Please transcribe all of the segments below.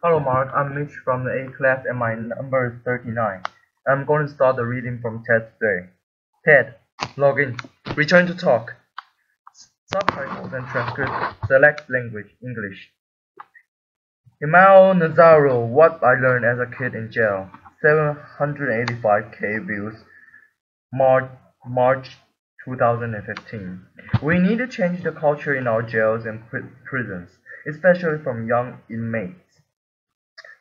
Hello Mark, I'm Mitch from the A class and my number is 39. I'm going to start the reading from Ted today. Ted, log in. Return to talk. Subtitles and transcript. Select language, English. Emao Nazaro, What I Learned as a Kid in Jail. 785k views. March 2015. We need to change the culture in our jails and prisons, especially from young inmates.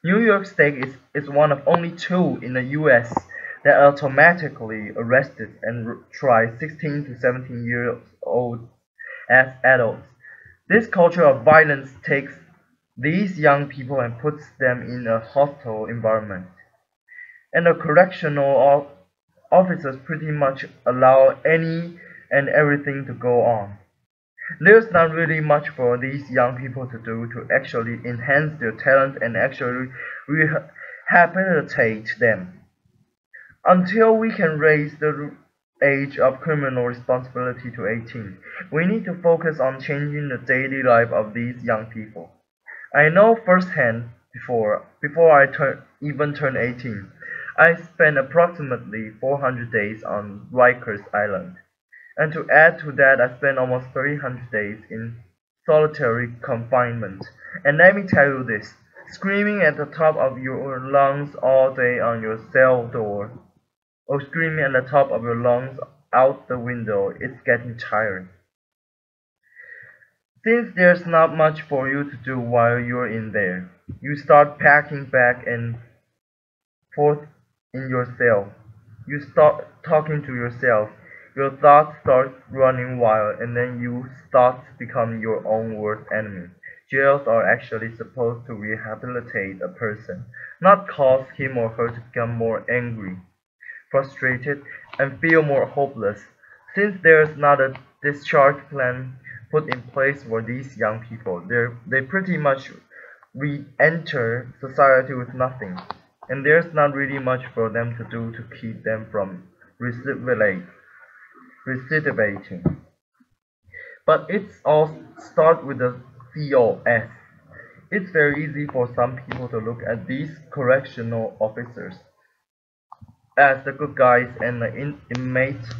New York State is one of only two in the US that automatically arrested and try 16 to 17-year-olds as adults. This culture of violence takes these young people and puts them in a hostile environment. And the correctional officers pretty much allow any and everything to go on. There's not really much for these young people to do to actually enhance their talent and actually rehabilitate them. Until we can raise the age of criminal responsibility to 18, we need to focus on changing the daily life of these young people. I know firsthand before I even turned 18, I spent approximately 400 days on Rikers Island. And to add to that, I spent almost 300 days in solitary confinement. And let me tell you this, screaming at the top of your lungs all day on your cell door, or screaming at the top of your lungs out the window, it's getting tiring. Since there's not much for you to do while you're in there, you start packing back and forth in your cell. You start talking to yourself. Your thoughts start running wild, and then you start to become your own worst enemy. Jails are actually supposed to rehabilitate a person, not cause him or her to become more angry, frustrated, and feel more hopeless. Since there's not a discharge plan put in place for these young people, they pretty much re-enter society with nothing, and there's not really much for them to do to keep them from recidivating. But it's all start with the COS. It's very easy for some people to look at these correctional officers as the good guys and the inmates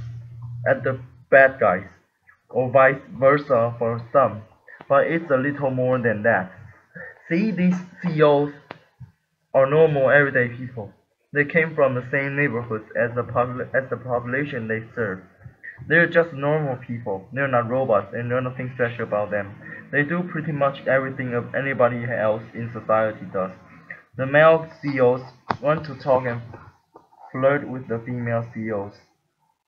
as the bad guys, or vice versa for some. But it's a little more than that. See, these COs are normal everyday people. They came from the same neighborhoods as the population they serve. They're just normal people. They're not robots, and there's nothing special about them. They do pretty much everything anybody else in society does. The male CEOs want to talk and flirt with the female CEOs.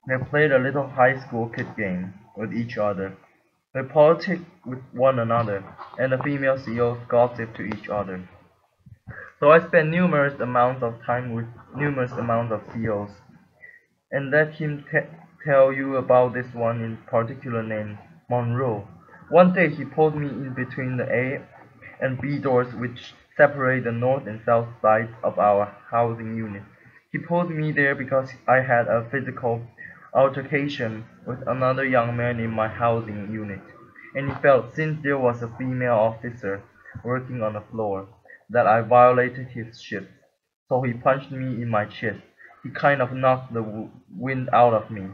They play a little high school kid game with each other. They politic with one another, and the female CEOs gossip to each other. So I spent numerous amounts of time with numerous amounts of CEOs, and let him tell you about this one in particular named Monroe. One day he pulled me in between the A and B doors which separate the north and south sides of our housing unit. He pulled me there because I had a physical altercation with another young man in my housing unit, and he felt, since there was a female officer working on the floor, that I violated his shift. So he punched me in my chest. He kind of knocked the wind out of me.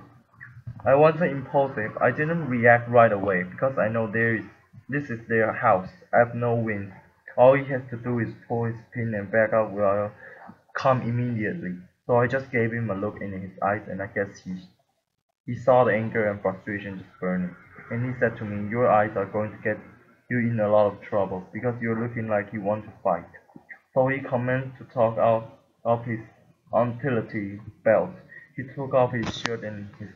I wasn't impulsive. I didn't react right away because I know this is their house. I have no wind. All he has to do is pull his pin and back up will I come immediately. So I just gave him a look in his eyes, and I guess he saw the anger and frustration just burning. And he said to me, "Your eyes are going to get you in a lot of trouble because you're looking like you want to fight." So he commenced to talk out of his utility belt. He took off his shirt and his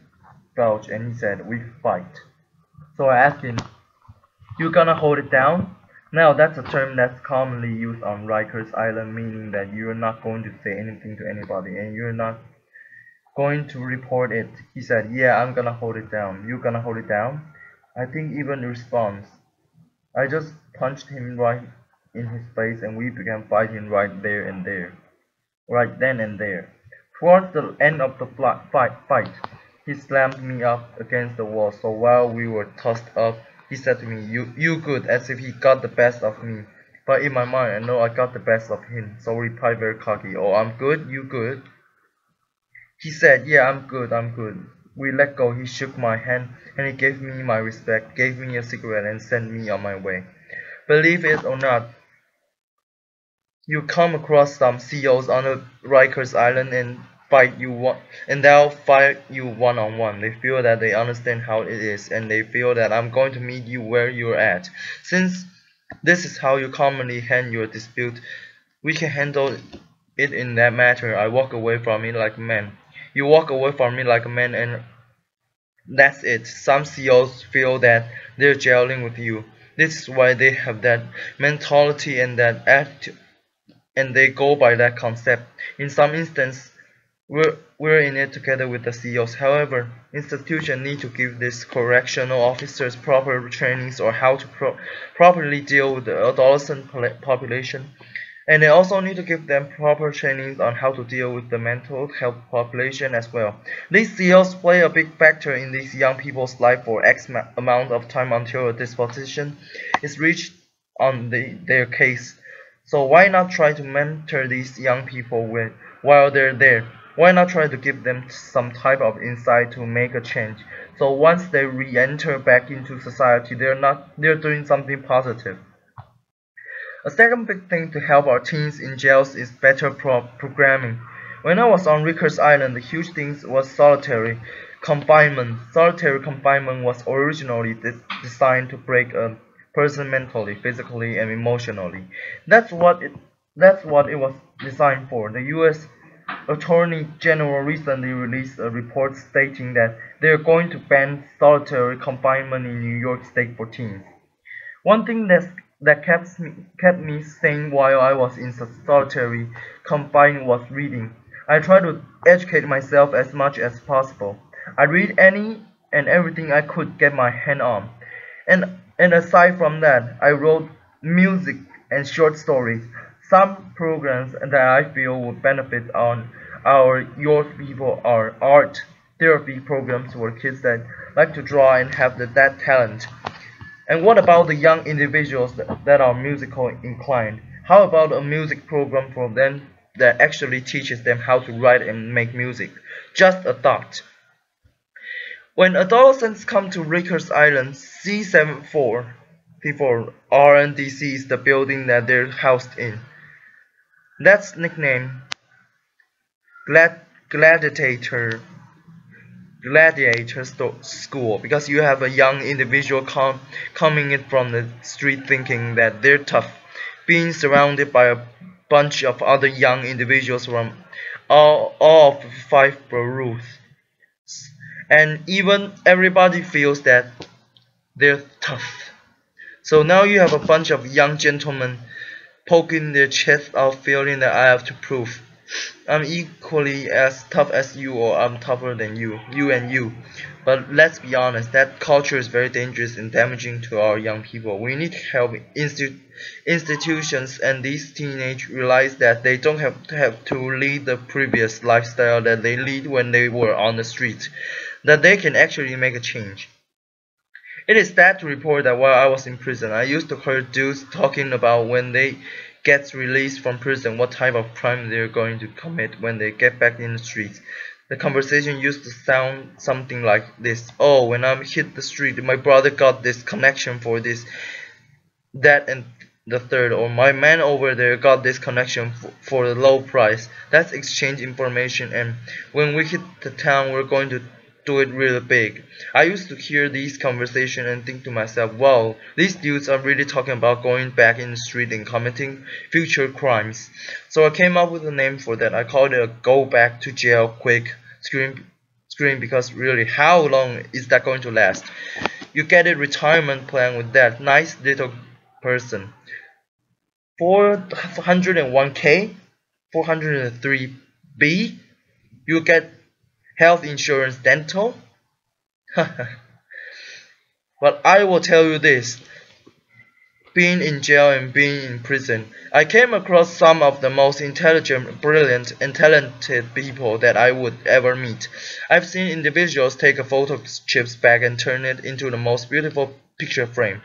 belt, and he said, "We fight." So I asked him, "You gonna hold it down?" Now that's a term that's commonly used on Rikers Island, meaning that you're not going to say anything to anybody and you're not going to report it. He said, "Yeah, I'm gonna hold it down." "You gonna hold it down?" I didn't even respond. I just punched him right in his face, and we began fighting right then and there. Towards the end of the fight, he slammed me up against the wall, so while we were tossed up, he said to me, you good," as if he got the best of me. But in my mind, I know I got the best of him, so I replied very cocky, "Oh, I'm good, you good?" He said, "Yeah, I'm good, I'm good." We let go. He shook my hand and he gave me my respect, gave me a cigarette, and sent me on my way. Believe it or not, you come across some CEOs on a Rikers Island and they'll fight you one on one. They feel that they understand how it is, and they feel that I'm going to meet you where you're at. Since this is how you commonly handle your dispute, we can handle it in that matter. I walk away from it like a man. You walk away from me like a man, and that's it. Some CEOs feel that they're gelling with you. This is why they have that mentality and that attitude, and they go by that concept. In some instances, we're in it together with the CEOs. However, institutions need to give these correctional officers proper trainings on how to properly deal with the adolescent population. And they also need to give them proper training on how to deal with the mental health population as well. These CEOs play a big factor in these young people's life for X amount of time until a disposition is reached on their case. So why not try to mentor these young people while they're there? Why not try to give them some type of insight to make a change? So once they re-enter back into society, they're doing something positive. A second big thing to help our teens in jails is better programming. When I was on Rikers Island, the huge thing was solitary confinement. Solitary confinement was originally designed to break a person mentally, physically, and emotionally. That's what it was designed for. The U.S. Attorney General recently released a report stating that they are going to ban solitary confinement in New York State for teens. One thing that kept me sane while I was in solitary confinement was reading. I tried to educate myself as much as possible. I read any and everything I could get my hand on. And aside from that, I wrote music and short stories. Some programs that I feel would benefit on our young people are art therapy programs for kids that like to draw and have that talent. And what about the young individuals that are musical inclined? How about a music program for them that actually teaches them how to write and make music? Just a thought. When adolescents come to Rikers Island, C74 before RNDC is the building that they're housed in. That's nicknamed Gladiator School because you have a young individual coming in from the street thinking that they're tough, being surrounded by a bunch of other young individuals from all of five boroughs, and even everybody feels that they're tough. So now you have a bunch of young gentlemen poking their chest out, feeling that I have to prove I'm equally as tough as you, or I'm tougher than you and you. But let's be honest, that culture is very dangerous and damaging to our young people. We need to help institutions and these teenagers realize that they don't have to lead the previous lifestyle that they lead when they were on the streets, that they can actually make a change. It is sad to report that while I was in prison, I used to hear dudes talking about when they get released from prison, what type of crime they're going to commit when they get back in the streets. The conversation used to sound something like this: "Oh, when I hit the street, my brother got this connection for this, that, and the third, or my man over there got this connection for the low price. Let's exchange information, and when we hit the town, we're going to do it really big." I used to hear these conversations and think to myself, wow, these dudes are really talking about going back in the street and committing future crimes. So I came up with a name for that. I called it a "Go Back to Jail Quick" scream, because really, how long is that going to last? You get a retirement plan with that nice little person. 401k, 403b, you get health insurance, dental. But I will tell you this, being in jail and being in prison, I came across some of the most intelligent, brilliant, and talented people that I would ever meet. I've seen individuals take a photo chips bag and turn it into the most beautiful picture frame.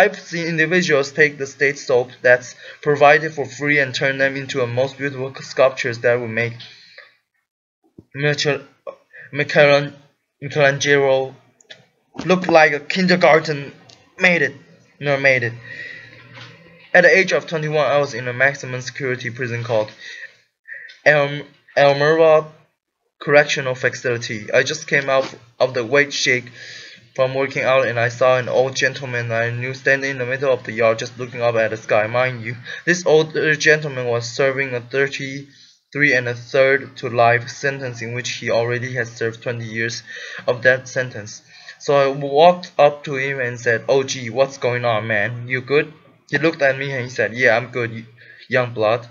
I've seen individuals take the state soap that's provided for free and turn them into a most beautiful sculptures that would make Michelangelo look like a kindergarten made it. No, made it. At the age of 21, I was in a maximum security prison called Elmira Correctional Facility. I just came out of the weight shake from working out, and I saw an old gentleman I knew standing in the middle of the yard just looking up at the sky. Mind you, this older gentleman was serving a 33 1/3 to life sentence in which he already had served 20 years of that sentence. So I walked up to him and said, "Oh gee, what's going on, man? You good?" He looked at me and he said, "Yeah, I'm good, young blood."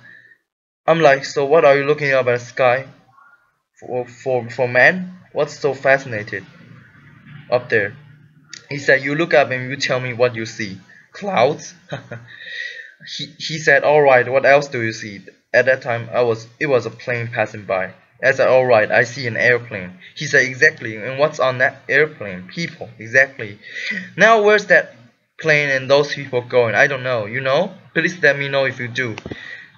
I'm like, "So what are you looking up at the sky for man? What's so fascinated up there?" He said, "You look up and you tell me what you see." "Clouds?" He said, "Alright, what else do you see?" At that time it was a plane passing by. I said, "Alright, I see an airplane." He said, "Exactly, and what's on that airplane?" "People." "Exactly. Now where's that plane and those people going?" "I don't know. You know? Please let me know if you do.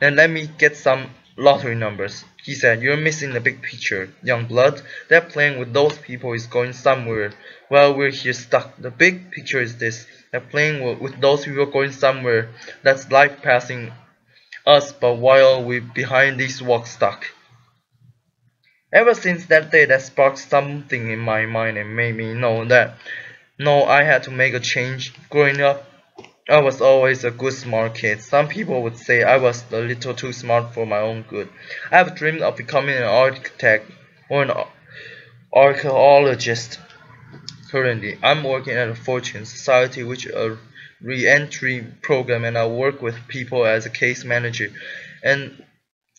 Then let me get some lottery numbers." He said, "You're missing the big picture, young blood. That plane with those people is going somewhere while we're here stuck. The big picture is this. That plane with those people going somewhere. That's life passing us, but while we're behind these walls stuck." Ever since that day, that sparked something in my mind and made me know that I had to make a change. Growing up, I was always a good smart kid. Some people would say I was a little too smart for my own good. I have dreamed of becoming an architect or an archaeologist. Currently, I'm working at a Fortune Society, which is a re-entry program, and I work with people as a case manager and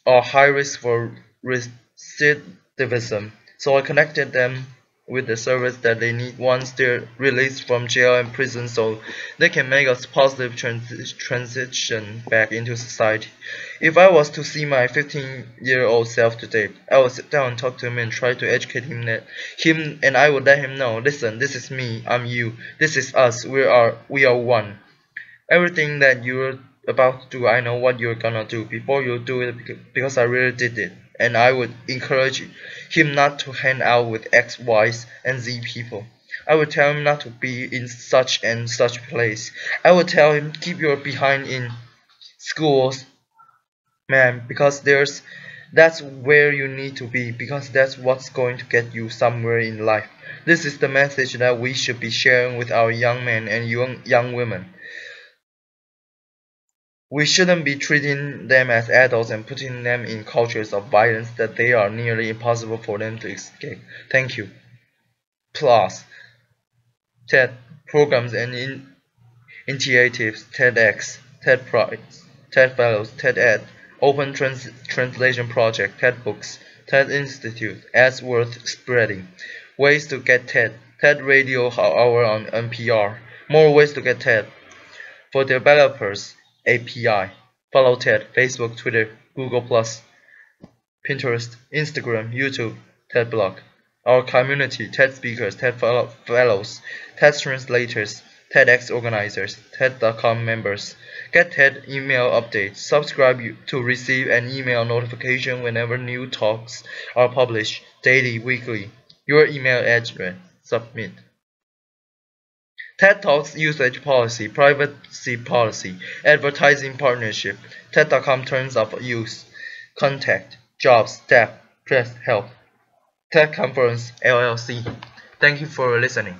are high risk for recidivism. So I connected them with the service that they need once they're released from jail and prison, so they can make a positive transition back into society. If I was to see my 15-year-old self today, I would sit down and talk to him and try to educate him, and I would let him know, "Listen, this is me, I'm you, this is us, we are one. Everything that you're about to do, I know what you're gonna do before you do it because I really did it." And I would encourage him not to hang out with X, Y, and Z people. I would tell him not to be in such and such place. I would tell him, "Keep your behind in schools, man, because that's where you need to be, because that's what's going to get you somewhere in life." This is the message that we should be sharing with our young men and young women. We shouldn't be treating them as adults and putting them in cultures of violence that they are nearly impossible for them to escape. Thank you. Plus, TED programs and initiatives, TEDx, TED Prize, TED Fellows, TED Ed, Open Translation Project, TED Books, TED Institute, ads worth spreading. Ways to get TED, TED Radio Hour on NPR. More ways to get TED. For developers, API. Follow TED, Facebook, Twitter, Google+, Pinterest, Instagram, YouTube, TED Blog. Our community, TED speakers, TED fellows, TED translators, TEDx organizers, TED.com members. Get TED email updates. Subscribe to receive an email notification whenever new talks are published, daily, weekly. Your email address. Submit. TED Talks usage policy, privacy policy, advertising partnership, TED.com terms of use, contact, jobs, staff, press, help, TED Conference, LLC. Thank you for listening.